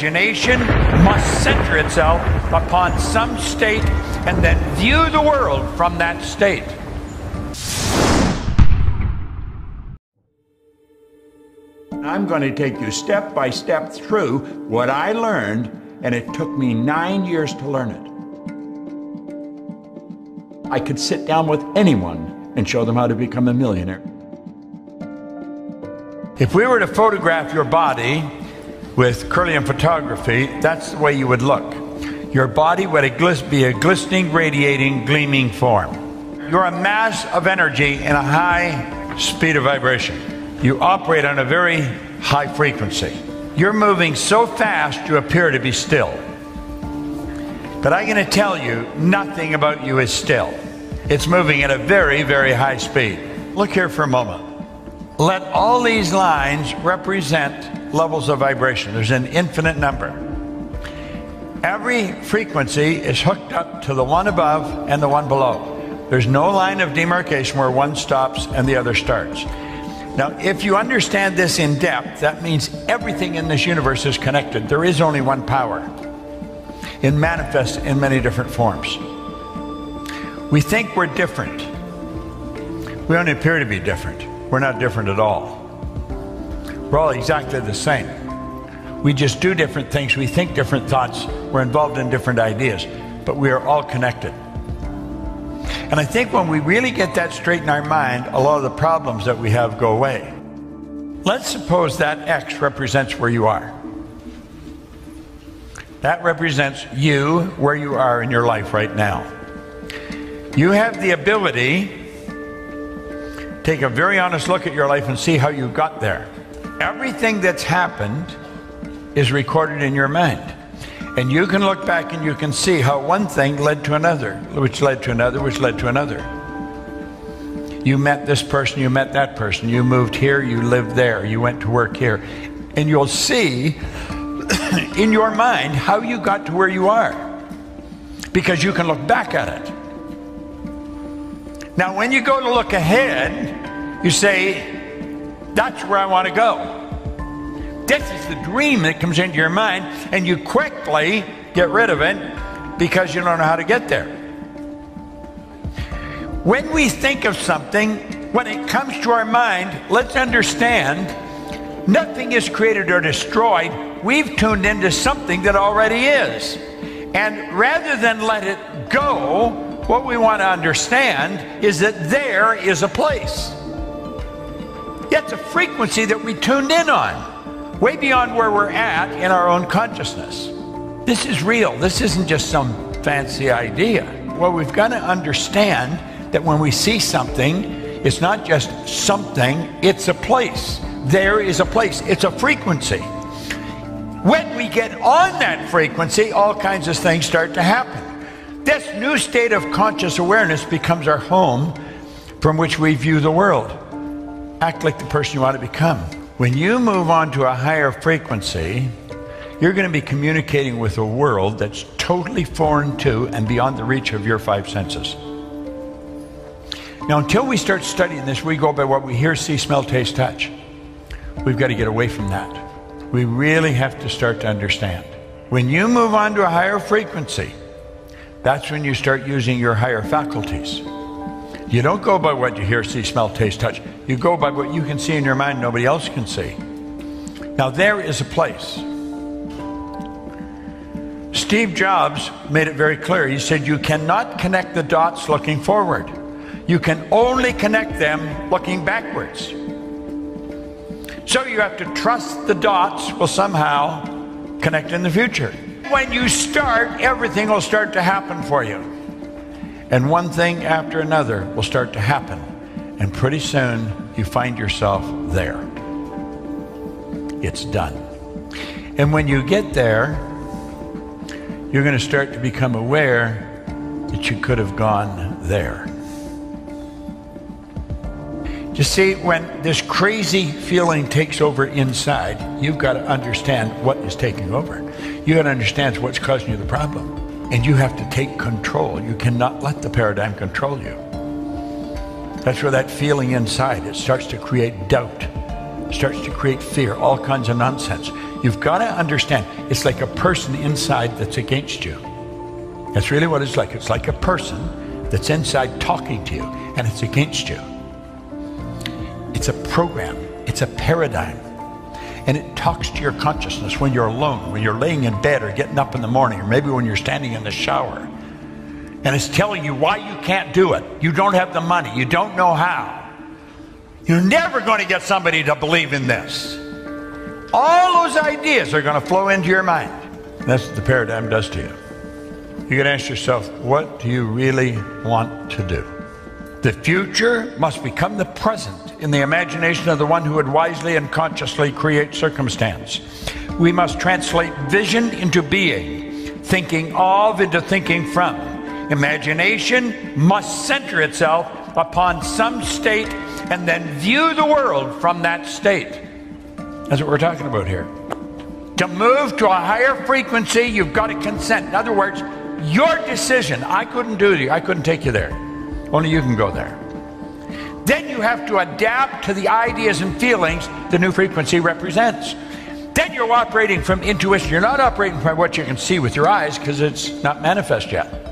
imagination must center itself upon some state and then view the world from that state. I'm going to take you step by step through what I learned, and it took me 9 years to learn it. I could sit down with anyone and show them how to become a millionaire. If we were to photograph your body with Kirlian photography, that's the way you would look. Your body would be a glistening, radiating, gleaming form. You're a mass of energy in a high speed of vibration. You operate on a very high frequency. You're moving so fast you appear to be still. But I'm going to tell you, nothing about you is still. It's moving at a very, very high speed. Look here for a moment. Let all these lines represent levels of vibration. There's an infinite number. Every frequency is hooked up to the one above and the one below. There's no line of demarcation where one stops and the other starts. Now, if you understand this in depth, that means everything in this universe is connected. There is only one power. It manifests in many different forms. We think we're different. We only appear to be different. We're not different at all. We're all exactly the same. We just do different things. We think different thoughts. We're involved in different ideas. But we are all connected. And I think when we really get that straight in our mind, a lot of the problems that we have go away. Let's suppose that X represents where you are. That represents you, where you are in your life right now. You have the ability to take a very honest look at your life and see how you got there. Everything that's happened is recorded in your mind. And you can look back and you can see how one thing led to another, which led to another, which led to another. You met this person, you met that person, you moved here, you lived there, you went to work here. And you'll see in your mind how you got to where you are, because you can look back at it. Now, when you go to look ahead, you say, that's where I want to go. This is the dream that comes into your mind, and you quickly get rid of it because you don't know how to get there. When we think of something, when it comes to our mind, let's understand nothing is created or destroyed. We've tuned into something that already is. And rather than let it go, what we want to understand is that there is a place. It's a frequency that we tuned in on, way beyond where we're at in our own consciousness. This is real. This isn't just some fancy idea. Well, we've got to understand that when we see something, it's not just something, it's a place. There is a place. It's a frequency. When we get on that frequency, all kinds of things start to happen. This new state of conscious awareness becomes our home from which we view the world. Act like the person you want to become. When you move on to a higher frequency, you're going to be communicating with a world that's totally foreign to and beyond the reach of your five senses. Now, until we start studying this, we go by what we hear, see, smell, taste, touch. We've got to get away from that. We really have to start to understand. When you move on to a higher frequency, that's when you start using your higher faculties. You don't go by what you hear, see, smell, taste, touch. You go by what you can see in your mind nobody else can see. Now, there is a place. Steve Jobs made it very clear. He said, you cannot connect the dots looking forward. You can only connect them looking backwards. So you have to trust the dots will somehow connect in the future. When you start, everything will start to happen for you. And one thing after another will start to happen. And pretty soon you find yourself there. It's done. And when you get there, you're going to start to become aware that you could have gone there. You see, when this crazy feeling takes over inside, you've got to understand what is taking over. You've got to understand what's causing you the problem. And you have to take control. You cannot let the paradigm control you. That's where that feeling inside, it starts to create doubt, starts to create fear, all kinds of nonsense. You've got to understand, it's like a person inside that's against you. That's really what it's like. It's like a person that's inside talking to you, and it's against you. It's a program. It's a paradigm. And it talks to your consciousness when you're alone, when you're laying in bed or getting up in the morning, or maybe when you're standing in the shower. And it's telling you why you can't do it. You don't have the money. You don't know how. You're never going to get somebody to believe in this. All those ideas are going to flow into your mind. That's what the paradigm does to you. You can ask yourself, what do you really want to do? The future must become the present in the imagination of the one who would wisely and consciously create circumstance. We must translate vision into being, thinking of into thinking from. Imagination must center itself upon some state and then view the world from that state. That's what we're talking about here. To move to a higher frequency, you've got to consent. In other words, your decision. I couldn't do it. I couldn't take you there. Only you can go there. Then you have to adapt to the ideas and feelings the new frequency represents. Then you're operating from intuition. You're not operating from what you can see with your eyes because it's not manifest yet.